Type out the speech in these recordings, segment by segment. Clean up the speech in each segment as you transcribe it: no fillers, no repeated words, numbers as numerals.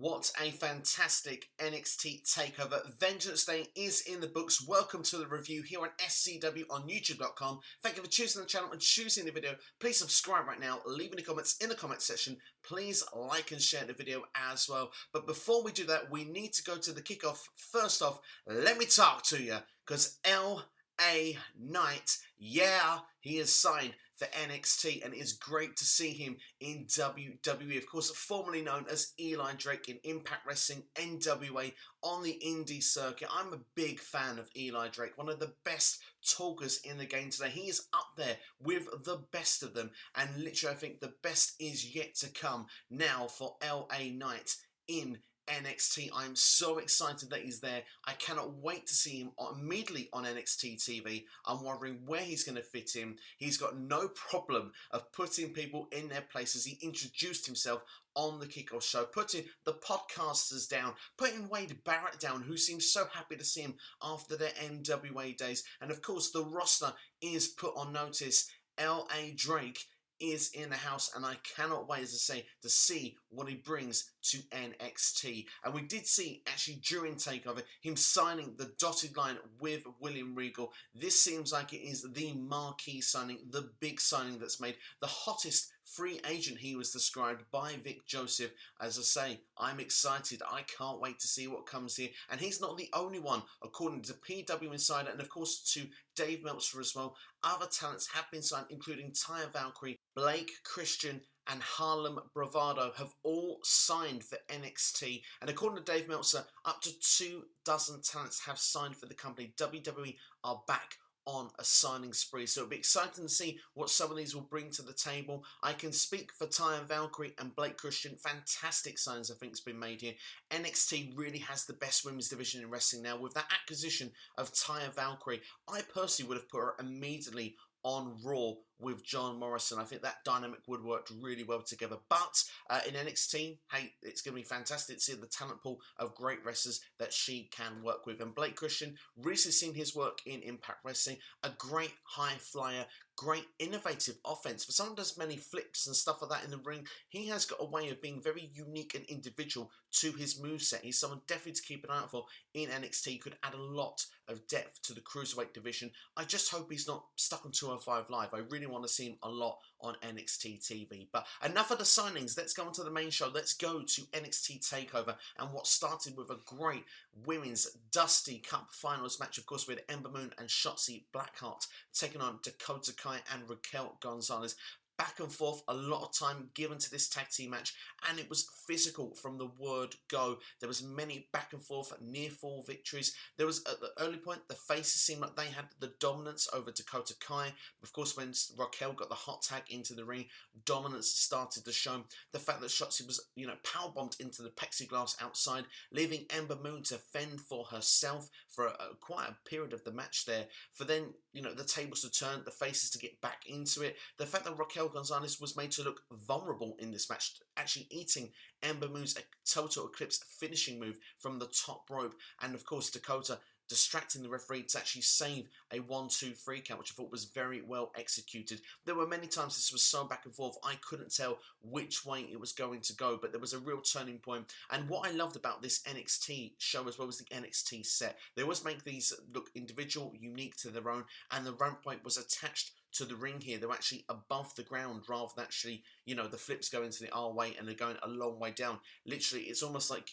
What a fantastic NXT TakeOver. Vengeance Day is in the books. Welcome to the review here on SCW on YouTube.com. Thank you for choosing the channel and choosing the video. Please subscribe right now. Leave any comments in the comment section. Please like and share the video as well. But before we do that, we need to go to the kickoff. First off, let me talk to you because LA Knight, yeah, he is signed for NXT, and it's great to see him in WWE. Of course, formerly known as Eli Drake in Impact Wrestling, NWA, on the indie circuit. I'm a big fan of Eli Drake, one of the best talkers in the game today. He is up there with the best of them, and literally I think the best is yet to come now for LA Knight in NXT. I'm so excited that he's there. I cannot wait to see him immediately on NXT TV. I'm wondering where he's going to fit in. He's got no problem of putting people in their places. He introduced himself on the kickoff show, putting the podcasters down, putting Wade Barrett down, who seems so happy to see him after their NWA days. And of course, the roster is put on notice. LA Drake is in the house, and I cannot wait, as I say, to see what he brings to NXT. And we did see, actually, during TakeOver, him signing the dotted line with William Regal. This seems like it is the marquee signing, the big signing that's made, the hottest free agent he was described by Vic Joseph. As I say, I'm excited. I can't wait to see what comes here. And he's not the only one, according to PW Insider, and of course to Dave Meltzer as well. Other talents have been signed, including Taya Valkyrie, Blake Christian, and Harlem Bravado have all signed for NXT. And according to Dave Meltzer, up to 24 talents have signed for the company. WWE are back on a signing spree, so it'll be exciting to see what some of these will bring to the table. I can speak for Taya Valkyrie and Blake Christian. Fantastic signings, I think, has been made here. NXT really has the best women's division in wrestling now. With that acquisition of Taya Valkyrie, I personally would have put her immediately on Raw with John Morrison. I think that dynamic would work really well together. But in NXT, hey, it's going to be fantastic to see the talent pool of great wrestlers that she can work with. And Blake Christian, recently seen his work in Impact Wrestling, a great high flyer, great innovative offense. For someone who does many flips and stuff like that in the ring, he has got a way of being very unique and individual to his moveset. He's someone definitely to keep an eye out for in NXT. He could add a lot of depth to the Cruiserweight division. I just hope he's not stuck on 205 Live. I really want to see him a lot on NXT TV. But enough of the signings. Let's go on to the main show. Let's go to NXT TakeOver, and what started with a great women's Dusty Cup Finals match, of course, with Ember Moon and Shotzi Blackheart taking on Dakota and Raquel Gonzalez. Back and forth, a lot of time given to this tag team match, and it was physical from the word go. There was many back and forth, near fall victories. There was, at the early point, the faces seemed like they had the dominance over Dakota Kai. Of course, when Raquel got the hot tag into the ring, dominance started to show. The fact that Shotzi was, powerbombed into the plexiglass outside, leaving Ember Moon to fend for herself for quite a period of the match there. For then, the tables to turn, the faces to get back into it. The fact that Raquel Gonzalez was made to look vulnerable in this match, actually eating Ember Moon's total eclipse finishing move from the top rope, and of course Dakota distracting the referee to actually save a 1-2-3 count, which I thought was very well executed. There were many times this was so back and forth, I couldn't tell which way it was going to go, but there was a real turning point. And what I loved about this NXT show as well was the NXT set. They always make these look individual, unique to their own, and the ramp point was attached to the ring here. They're actually above the ground rather than actually, the flips go into the R way and they're going a long way down. Literally, it's almost like,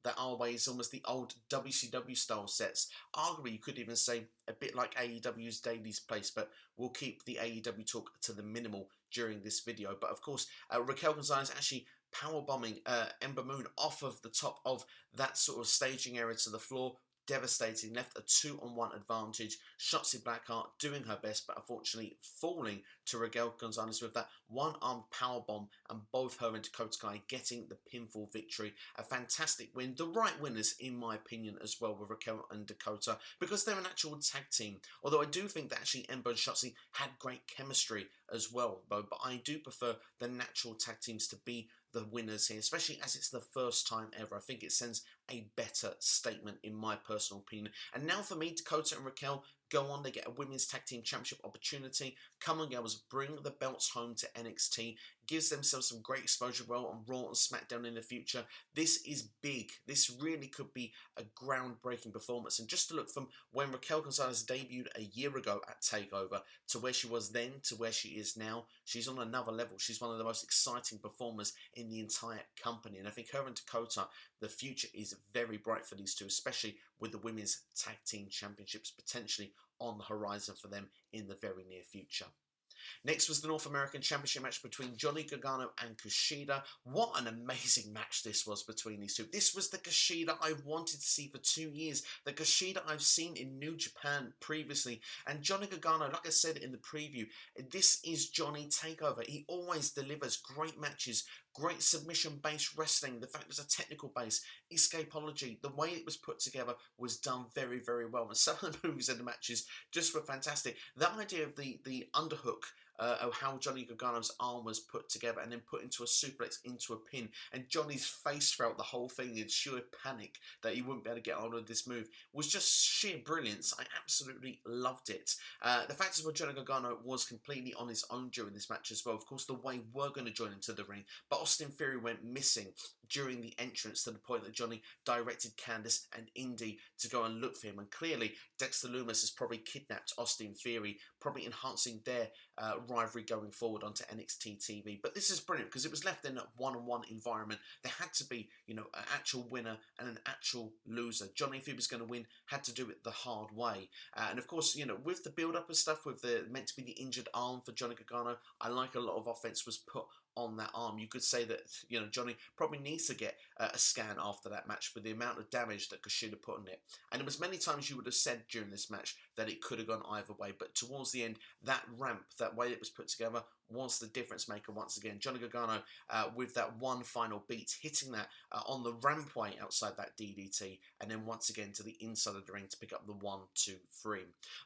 the R-Way is almost the old WCW style sets. Arguably, you could even say a bit like AEW's Daily's Place, but we'll keep the AEW talk to the minimal during this video. But of course, Raquel Gonzalez actually powerbombing Ember Moon off of the top of that sort of staging area to the floor. Devastating, left a 2-on-1 advantage. Shotzi Blackheart doing her best, but unfortunately falling to Raquel Gonzalez with that one-arm powerbomb, and both her and Dakota Kai getting the pinfall victory. A fantastic win. The right winners, in my opinion, as well, with Raquel and Dakota, because they're an actual tag team. Although I do think that actually Ember and Shotzi had great chemistry as well, but I do prefer the natural tag teams to be the winners here, especially as it's the first time ever. I think it sends a better statement in my personal opinion. And now for me, Dakota and Raquel go on, they get a Women's Tag Team Championship opportunity. Come on, girls, bring the belts home to NXT. Gives themselves some great exposure well on Raw and SmackDown in the future. This is big. This really could be a groundbreaking performance. And just to look from when Raquel Gonzalez debuted a year ago at TakeOver to where she was then to where she is now, she's on another level. She's one of the most exciting performers in the entire company. And I think her and Dakota, the future is very bright for these two, especially with the Women's Tag Team Championships potentially on the horizon for them in the very near future. Next was the North American Championship match between Johnny Gargano and Kushida. What an amazing match this was between these two. This was the Kushida I've wanted to see for 2 years. The Kushida I've seen in New Japan previously. And Johnny Gargano, like I said in the preview, this is Johnny TakeOver. He always delivers great matches, great submission-based wrestling. The fact it was a technical base, escapology, the way it was put together was done very, very well. And some of the moves in the matches just were fantastic. That idea of the underhook, of how Johnny Gargano's arm was put together and then put into a suplex, into a pin, and Johnny's face throughout the whole thing in sheer panic that he wouldn't be able to get hold of this move was just sheer brilliance. I absolutely loved it. The fact is, well, Johnny Gargano was completely on his own during this match as well. Of course, the Way were going to join into the ring, but Austin Theory went missing during the entrance to the point that Johnny directed Candice and Indy to go and look for him. And clearly, Dexter Lumis has probably kidnapped Austin Theory, probably enhancing their rivalry going forward onto NXT TV. But this is brilliant because it was left in a one-on-one environment. There had to be, an actual winner and an actual loser. Johnny, if he was going to win, had to do it the hard way. And of course, with the build-up and stuff, with the meant to be the injured arm for Johnny Gargano, I like a lot of offense was put on that arm. You could say that, Johnny probably needs to get a scan after that match with the amount of damage that Kushida put on it. And it was many times you would have said during this match that it could have gone either way, but towards the end, that ramp, that way it was put together, was the difference maker once again. Johnny Gargano with that one final beat, hitting that on the rampway outside that DDT, and then once again to the inside of the ring to pick up the 1, 2, 3.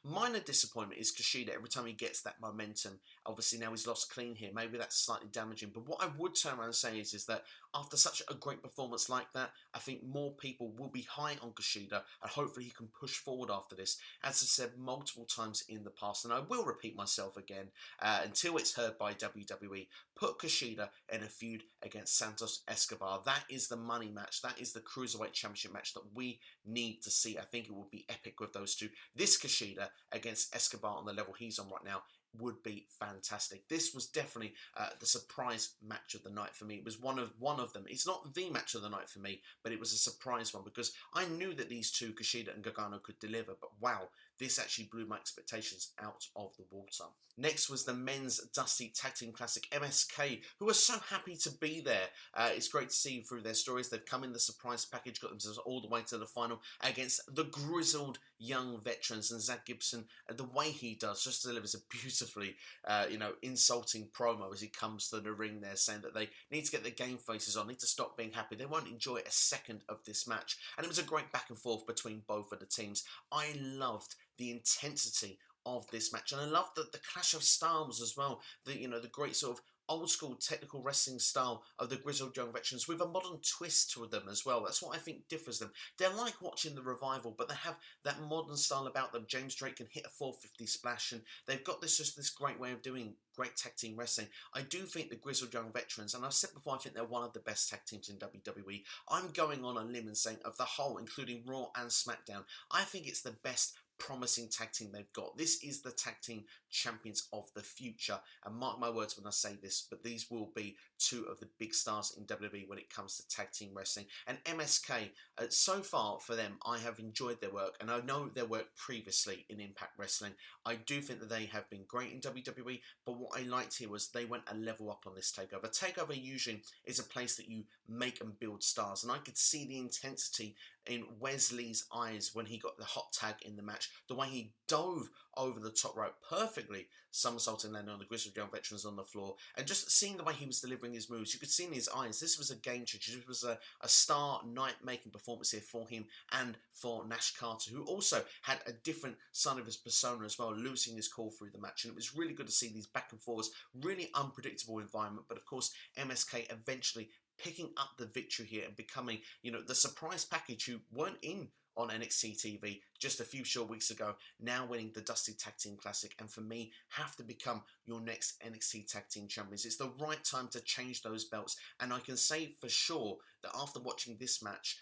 Minor disappointment is Kushida every time he gets that momentum. Obviously now he's lost clean here. Maybe that's slightly damaging. But what I would turn around and say is that after such a great performance like that, I think more people will be high on Kushida, and hopefully he can push forward after this. As I said multiple times in the past, and I will repeat myself again until it's heard by WWE, put Kushida in a feud against Santos Escobar. That is the money match. That is the Cruiserweight Championship match that we need to see. I think it would be epic with those two. This Kushida against Escobar on the level he's on right now would be fantastic. This was definitely the surprise match of the night for me. It was one of them. It's not the match of the night for me, but it was a surprise one because I knew that these two, Kushida and Gargano, could deliver, but wow, this actually blew my expectations out of the water. Next was the Men's Dusty Tag Team Classic, MSK, who are so happy to be there. It's great to see through their stories. They've come in the surprise package, got themselves all the way to the final against the grizzled young veterans, and Zach Gibson, the way he does, just delivers a beautifully, insulting promo as he comes to the ring there, saying that they need to get their game faces on, need to stop being happy. They won't enjoy a second of this match. And it was a great back and forth between both of the teams. I loved the intensity of this match, and I loved the clash of styles as well. The great sort of old school technical wrestling style of the grizzled young veterans with a modern twist to them as well. That's what I think differs them. They're like watching the Revival, but they have that modern style about them. James Drake can hit a 450 splash, and they've got this great way of doing great tag team wrestling. I do think the grizzled young veterans, and I've said before, I think they're one of the best tag teams in WWE. I'm going on a limb and saying of the whole, including Raw and SmackDown, I think it's the best promising tag team they've got. This is the tag team champions of the future, and mark my words when I say this, but these will be two of the big stars in WWE when it comes to tag team wrestling. And MSK, so far for them, I have enjoyed their work, and I know their work previously in Impact Wrestling. I do think that they have been great in WWE, but what I liked here was they went a level up on this TakeOver. TakeOver usually is a place that you make and build stars, and I could see the intensity in Wesley's eyes when he got the hot tag in the match, the way he dove over the top rope perfectly, somersaulting, landing on the grizzled young veterans on the floor, and just seeing the way he was delivering his moves, you could see in his eyes, this was a game changer. This was a star night-making performance here for him and for Nash Carter, who also had a different side of his persona as well, losing his call through the match, and it was really good to see these back and forths, really unpredictable environment, but of course, MSK eventually picking up the victory here and becoming, the surprise package who weren't in on NXT TV just a few short weeks ago, now winning the Dusty Tag Team Classic, and for me, have to become your next NXT Tag Team Champions. It's the right time to change those belts, and I can say for sure that after watching this match,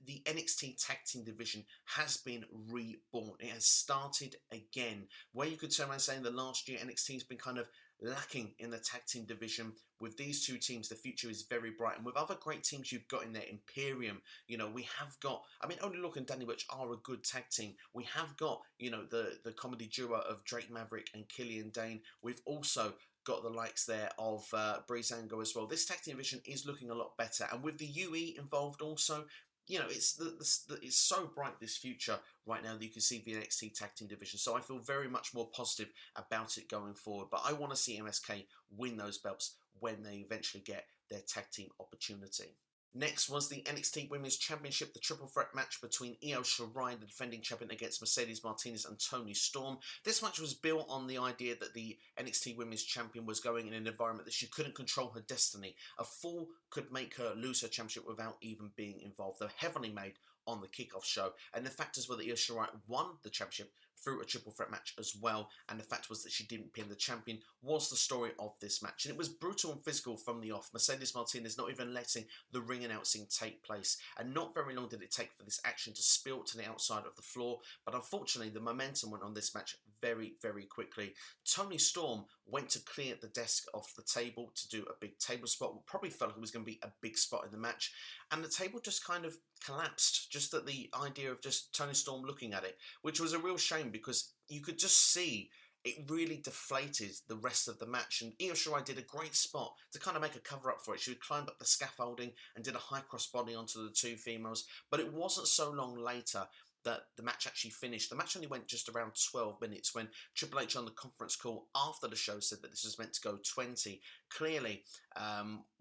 the NXT Tag Team division has been reborn. It has started again. Where you could turn around saying the last year NXT has been kind of lacking in the tag team division, with these two teams the future is very bright, and with other great teams you've got in there, Imperium, we have got, Only Look and Danny Which are a good tag team. We have got, the comedy duo of Drake Maverick and Killian Dane. We've also got the likes there of Breezango as well. This tag team division is looking a lot better, and with the UE involved also, it's so bright, this future right now, that you can see the NXT Tag Team division. So I feel very much more positive about it going forward. But I want to see MSK win those belts when they eventually get their tag team opportunity. Next was the NXT Women's Championship, the triple threat match between Io Shirai, the defending champion, against Mercedes Martinez and Toni Storm. This match was built on the idea that the NXT Women's Champion was going in an environment that she couldn't control her destiny. A fool could make her lose her championship without even being involved. They're heavily made on the kickoff show, and the factors were that Io Shirai won the championship through a triple threat match as well, and the fact was that she didn't pin the champion was the story of this match, and it was brutal and physical from the off. Mercedes Martinez not even letting the ring announcing take place, and not very long did it take for this action to spill to the outside of the floor, but unfortunately the momentum went on this match very, very quickly. Toni Storm went to clear the desk off the table to do a big table spot, what probably felt like it was going to be a big spot in the match, and the table just kind of collapsed just at the idea of just Toni Storm looking at it, which was a real shame because you could just see it really deflated the rest of the match. And Io Shirai did a great spot to kind of make a cover up for it. She would climb up the scaffolding and did a high cross body onto the two females, but it wasn't so long later that the match actually finished. The match only went just around 12 minutes when Triple H on the conference call after the show said that this was meant to go 20. Clearly,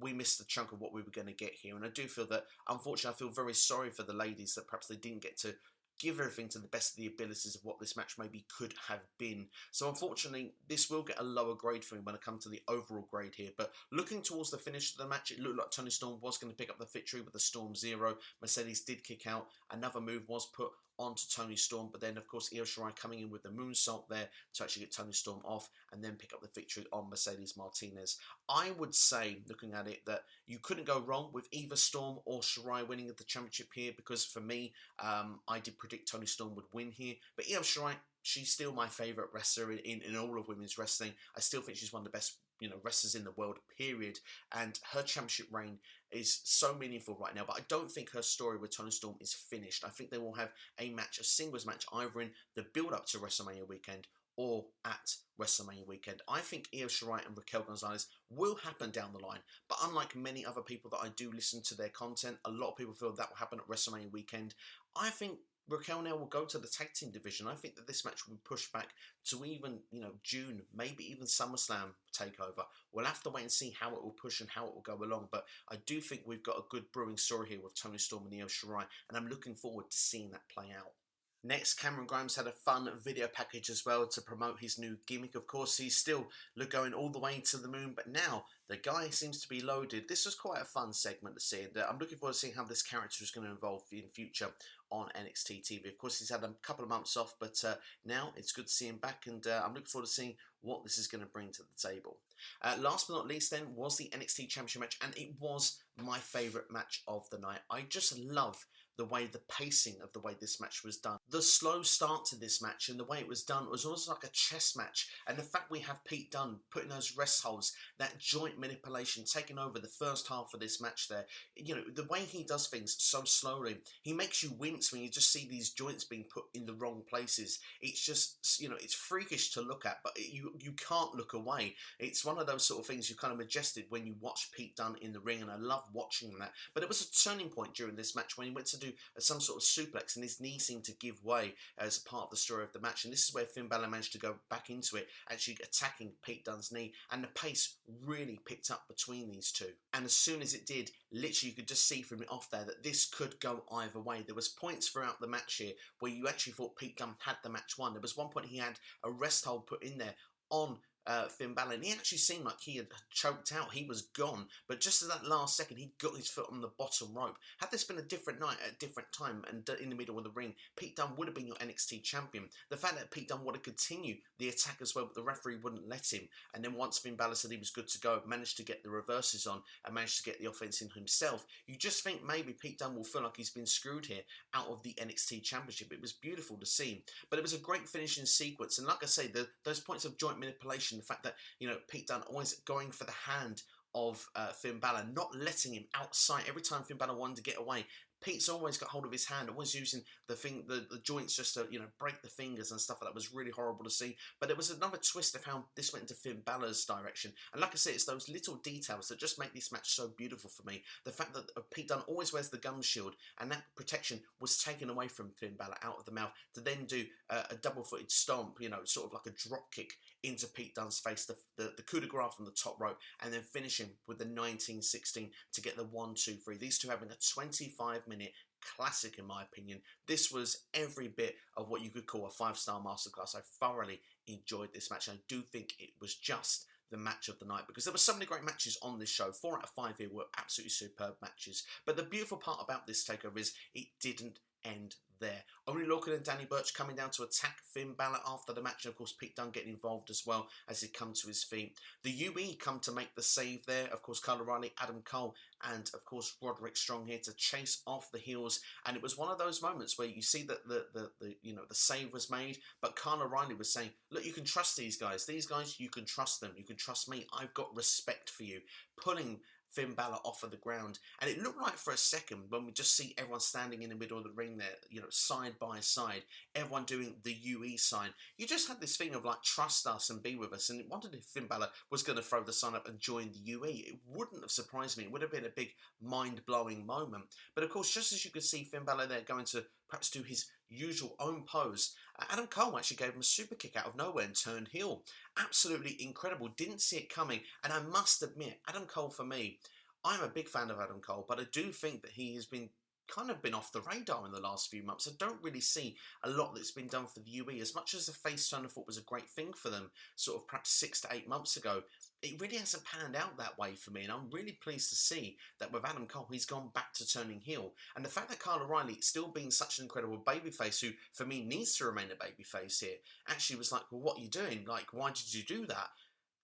we missed the chunk of what we were going to get here, and I do feel that, unfortunately, I feel very sorry for the ladies that perhaps they didn't get to give everything to the best of the abilities of what this match maybe could have been. So unfortunately, this will get a lower grade for me when I come to the overall grade here. But looking towards the finish of the match, it looked like Toni Storm was going to pick up the victory with the Storm Zero. Mercedes did kick out. Another move was put onto Toni Storm, but then of course Io Shirai coming in with the moonsault there to actually get Toni Storm off and then pick up the victory on Mercedes Martinez. I would say, looking at it, that you couldn't go wrong with either Storm or Shirai winning the championship here, because for me, I did predict Toni Storm would win here, but Io Shirai, she's still my favourite wrestler in all of women's wrestling. I still think she's one of the best wrestlers in the world, period. And her championship reign is so meaningful right now. But I don't think her story with Toni Storm is finished. I think they will have a match, a singles match, either in the build-up to WrestleMania weekend or at WrestleMania weekend. I think Io Shirai and Raquel Gonzalez will happen down the line. But unlike many other people that I do listen to their content, a lot of people feel that will happen at WrestleMania weekend. I think Raquel now will go to the tag team division. I think that this match will be pushed back to even, June, maybe even SummerSlam TakeOver. We'll have to wait and see how it will push and how it will go along. But I do think we've got a good brewing story here with Toni Storm and Io Shirai, and I'm looking forward to seeing that play out. Next, Cameron Grimes had a fun video package as well to promote his new gimmick. Of course, he's still going all the way to the moon, but now the guy seems to be loaded. This was quite a fun segment to see, and I'm looking forward to seeing how this character is going to evolve in future on NXT TV. Of course, he's had a couple of months off, but now it's good to see him back, and I'm looking forward to seeing what this is going to bring to the table. Last but not least then was the NXT Championship match, and it was my favourite match of the night. I just love the way, the pacing of the way this match was done. The slow start to this match and the way it was done was almost like a chess match. And the fact we have Pete Dunne putting those rest holds, that joint manipulation, taking over the first half of this match there. The way he does things so slowly, he makes you wince when you just see these joints being put in the wrong places. It's just, it's freakish to look at, but you can't look away. It's one of those sort of things you kind of majested when you watch Pete Dunne in the ring, and I love watching that. But it was a turning point during this match when he went to do some sort of suplex and his knee seemed to give way as part of the story of the match, and this is where Finn Balor managed to go back into it, actually attacking Pete Dunne's knee, and the pace really picked up between these two. And as soon as it did, literally you could just see from it off there that this could go either way. There was points throughout the match here where you actually thought Pete Dunne had the match won. There was one point he had a rest hold put in there on Finn Balor, and he actually seemed like he had choked out. He was gone, but just at that last second, he got his foot on the bottom rope. Had this been a different night at a different time and in the middle of the ring, Pete Dunne would have been your NXT champion. The fact that Pete Dunne would have continued the attack as well, but the referee wouldn't let him, and then once Finn Balor said he was good to go, managed to get the reverses on and managed to get the offense in himself, you just think maybe Pete Dunne will feel like he's been screwed here out of the NXT championship. It was beautiful to see, but it was a great finishing sequence, and like I say, those points of joint manipulation, the fact that, you know, Pete Dunne always going for the hand of Finn Balor, not letting him outside. Every time Finn Balor wanted to get away, Pete's always got hold of his hand, always using the joints just to, you know, break the fingers and stuff like that. Was really horrible to see. But it was another twist of how this went into Finn Balor's direction. And like I said, it's those little details that just make this match so beautiful for me. The fact that Pete Dunne always wears the gum shield, and that protection was taken away from Finn Balor out of the mouth to then do a double-footed stomp, you know, sort of like a drop kick into Pete Dunne's face, the coup de grace from the top rope, and then finishing with the 1916 to get the 1-2-3. These two having a 25-minute classic, in my opinion. This was every bit of what you could call a 5-star masterclass. I thoroughly enjoyed this match. I do think it was just the match of the night, because there were so many great matches on this show. 4 out of 5 here were absolutely superb matches. But the beautiful part about this takeover is it didn't end there. Only Lorcan and Danny Burch coming down to attack Finn Balor after the match, and of course Pete Dunne getting involved as well as he comes to his feet. The UE come to make the save there. Of course, Kyle O'Reilly, Adam Cole, and of course Roderick Strong here to chase off the heels. And it was one of those moments where you see that the save was made, but Kyle O'Reilly was saying, look, you can trust these guys. These guys, you can trust them. You can trust me. I've got respect for you. Pulling Finn Balor off of the ground, and it looked like for a second when we just see everyone standing in the middle of the ring there, you know, side by side, everyone doing the UE sign. You just had this thing of like, trust us and be with us, and wondered if Finn Balor was going to throw the sign up and join the UE. It wouldn't have surprised me. It would have been a big mind-blowing moment. But of course, just as you could see Finn Balor there going to perhaps do his usual own pose, Adam Cole actually gave him a super kick out of nowhere and turned heel. Absolutely incredible. Didn't see it coming. And I must admit, Adam Cole, for me, I'm a big fan of Adam Cole, but I do think that he has been kind of been off the radar in the last few months. I don't really see a lot that's been done for the UE. As much as the face turn I thought was a great thing for them, sort of perhaps 6 to 8 months ago, it really hasn't panned out that way for me, and I'm really pleased to see that with Adam Cole, he's gone back to turning heel. And the fact that Kyle O'Reilly, still being such an incredible babyface, who for me needs to remain a babyface here, actually was like, well, what are you doing? Like, why did you do that?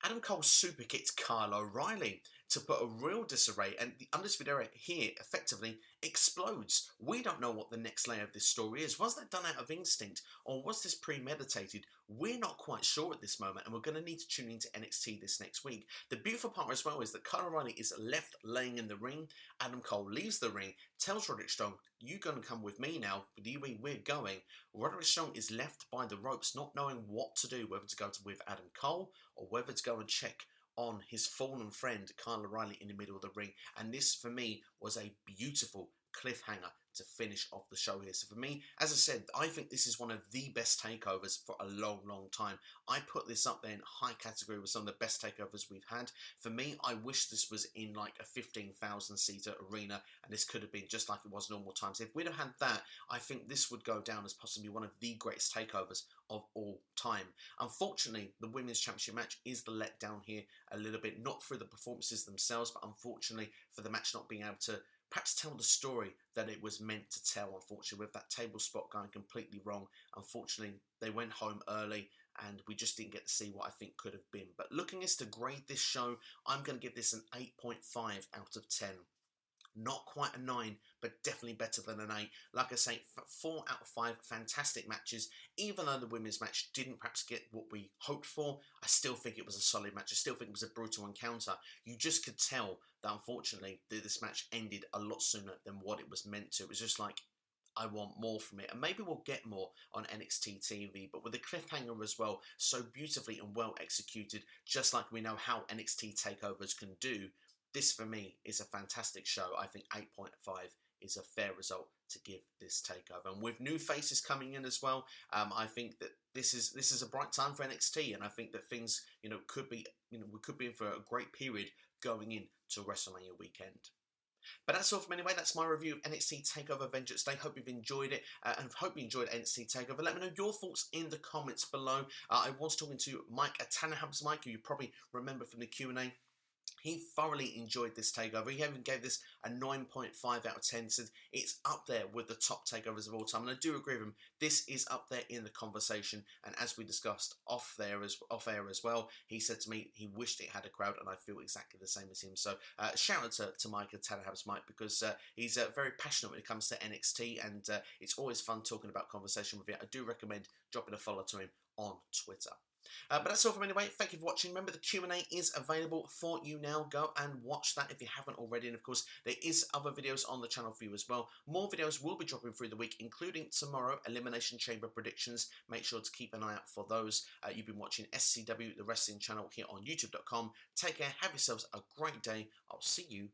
Adam Cole super kicked Kyle O'Reilly to put a real disarray, and the Undisputed Era here effectively explodes. We don't know what the next layer of this story is. Was that done out of instinct, or was this premeditated? We're not quite sure at this moment, and we're going to need to tune into NXT this next week. The beautiful part as well is that Kyle O'Reilly is left laying in the ring. Adam Cole leaves the ring, tells Roderick Strong, you're going to come with me now. With you, we're going. Roderick Strong is left by the ropes, not knowing what to do, whether to go with Adam Cole or whether to go and check on his fallen friend Kyle O'Reilly in the middle of the ring. And this, for me, was a beautiful cliffhanger to finish off the show here. So for me, as I said, I think this is one of the best takeovers for a long, long time. I put this up there in high category with some of the best takeovers we've had. For me, I wish this was in like a 15,000 seater arena, and this could have been just like it was normal times. If we'd have had that, I think this would go down as possibly one of the greatest takeovers of all time. Unfortunately, the Women's Championship match is the letdown here a little bit, not through the performances themselves, but unfortunately for the match not being able to perhaps tell the story that it was meant to tell. Unfortunately, with that table spot going completely wrong, unfortunately, they went home early and we just didn't get to see what I think could have been. But looking as to grade this show, I'm going to give this an 8.5 out of 10. Not quite a 9, but definitely better than an 8. Like I say, 4 out of 5 fantastic matches. Even though the women's match didn't perhaps get what we hoped for, I still think it was a solid match. I still think it was a brutal encounter. You just could tell that unfortunately this match ended a lot sooner than what it was meant to. It was just like, I want more from it, and maybe we'll get more on NXT TV, but with the cliffhanger as well, so beautifully and well executed, just like we know how NXT takeovers can do. This, for me, is a fantastic show. I think 8.5 is a fair result to give this takeover. And with new faces coming in as well, I think that this is a bright time for NXT, and I think that things, we could be in for a great period going into WrestleMania weekend. But that's all from me anyway. That's my review of NXT TakeOver Vengeance Day. Hope you've enjoyed it, and hope you enjoyed NXT TakeOver. Let me know your thoughts in the comments below. I was talking to Mike Tannenham's Mike, who you probably remember from the Q&A. He thoroughly enjoyed this takeover. He even gave this a 9.5 out of 10. Said it's up there with the top takeovers of all time. And I do agree with him. This is up there in the conversation. And as we discussed off air as well, he said to me he wished it had a crowd, and I feel exactly the same as him. So shout out to Mike Tannenham's Mike, because he's very passionate when it comes to NXT, and it's always fun talking about conversation with him. I do recommend dropping a follow to him on Twitter. But that's all from me anyway. Thank you for watching. Remember, the Q&A is available for you now. Go and watch that if you haven't already. And of course, there is other videos on the channel for you as well. More videos will be dropping through the week, including tomorrow, Elimination Chamber predictions. Make sure to keep an eye out for those. You've been watching SCW, the wrestling channel, here on YouTube.com. Take care. Have yourselves a great day. I'll see you